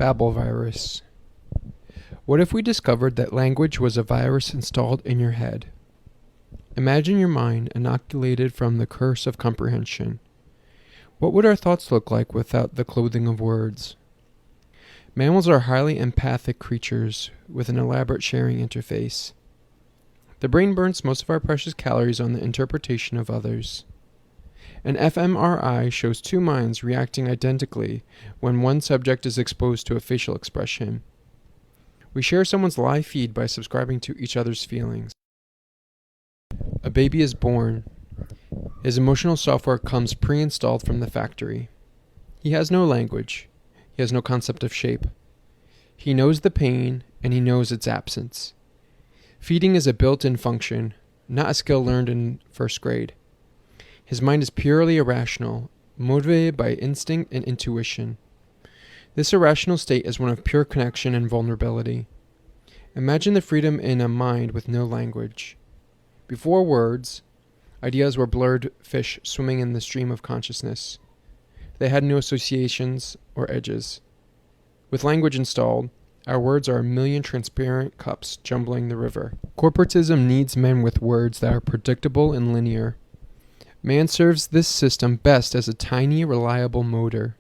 Babel Virus. What if we discovered that language was a virus installed in your head? Imagine your mind inoculated from the curse of comprehension. What would our thoughts look like without the clothing of words? Mammals are highly empathic creatures with an elaborate sharing interface. The brain burns most of our precious calories on the interpretation of others. An fMRI shows two minds reacting identically when one subject is exposed to a facial expression. We share someone's live feed by subscribing to each other's feelings. A baby is born. His emotional software comes pre-installed from the factory. He has no language. He has no concept of shape. He knows the pain, and he knows its absence. Feeding is a built-in function, not a skill learned in first grade. His mind is purely irrational, motivated by instinct and intuition. This irrational state is one of pure connection and vulnerability. Imagine the freedom in a mind with no language. Before words, ideas were blurred fish swimming in the stream of consciousness. They had no associations or edges. With language installed, our words are a million transparent cups jumbling the river. Corporatism needs men with words that are predictable and linear. Man serves this system best as a tiny, reliable motor.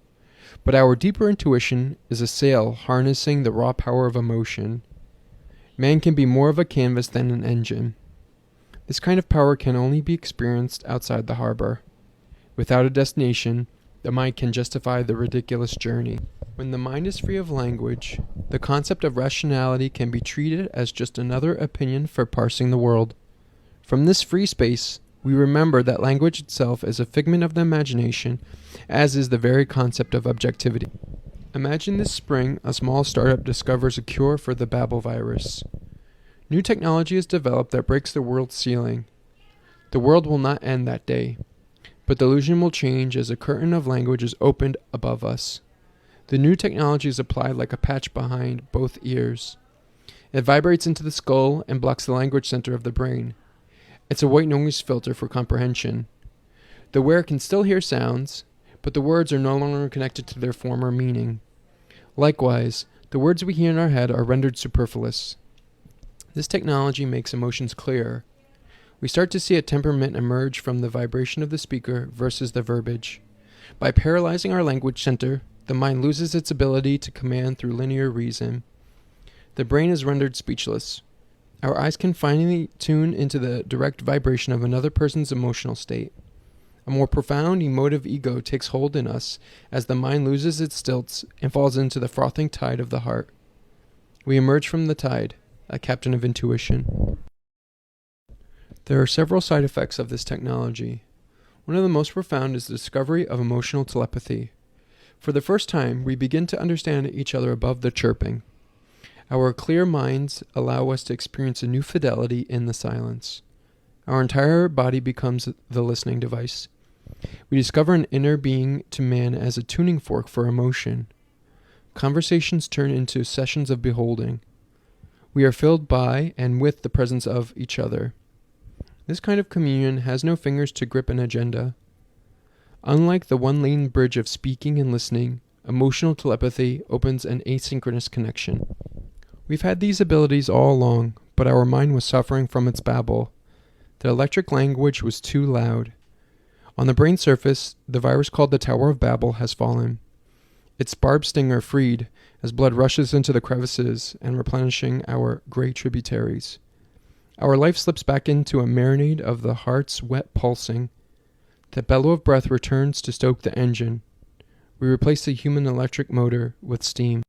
But our deeper intuition is a sail harnessing the raw power of emotion. Man can be more of a canvas than an engine. This kind of power can only be experienced outside the harbor. Without a destination, the mind can justify the ridiculous journey. When the mind is free of language, the concept of rationality can be treated as just another opinion for parsing the world. From this free space, we remember that language itself is a figment of the imagination, as is the very concept of objectivity. Imagine this spring a small startup discovers a cure for the Babel virus. New technology is developed that breaks the world's ceiling. The world will not end that day, but the illusion will change as a curtain of language is opened above us. The new technology is applied like a patch behind both ears. It vibrates into the skull and blocks the language center of the brain. It's a white noise filter for comprehension. The wearer can still hear sounds, but the words are no longer connected to their former meaning. Likewise, the words we hear in our head are rendered superfluous. This technology makes emotions clearer. We start to see a temperament emerge from the vibration of the speaker versus the verbiage. By paralyzing our language center, the mind loses its ability to command through linear reason. The brain is rendered speechless. Our eyes can finally tune into the direct vibration of another person's emotional state. A more profound emotive ego takes hold in us as the mind loses its stilts and falls into the frothing tide of the heart. We emerge from the tide, a captain of intuition. There are several side effects of this technology. One of the most profound is the discovery of emotional telepathy. For the first time, we begin to understand each other above the chirping. Our clear minds allow us to experience a new fidelity in the silence. Our entire body becomes the listening device. We discover an inner being to man as a tuning fork for emotion. Conversations turn into sessions of beholding. We are filled by and with the presence of each other. This kind of communion has no fingers to grip an agenda. Unlike the one-lane bridge of speaking and listening, emotional telepathy opens an asynchronous connection. We've had these abilities all along, but our mind was suffering from its babble. The electric language was too loud. On the brain surface, the virus called the Tower of Babel has fallen. Its barbed stinger freed as blood rushes into the crevices and replenishing our gray tributaries. Our life slips back into a marinade of the heart's wet pulsing. The bellow of breath returns to stoke the engine. We replace the human electric motor with steam.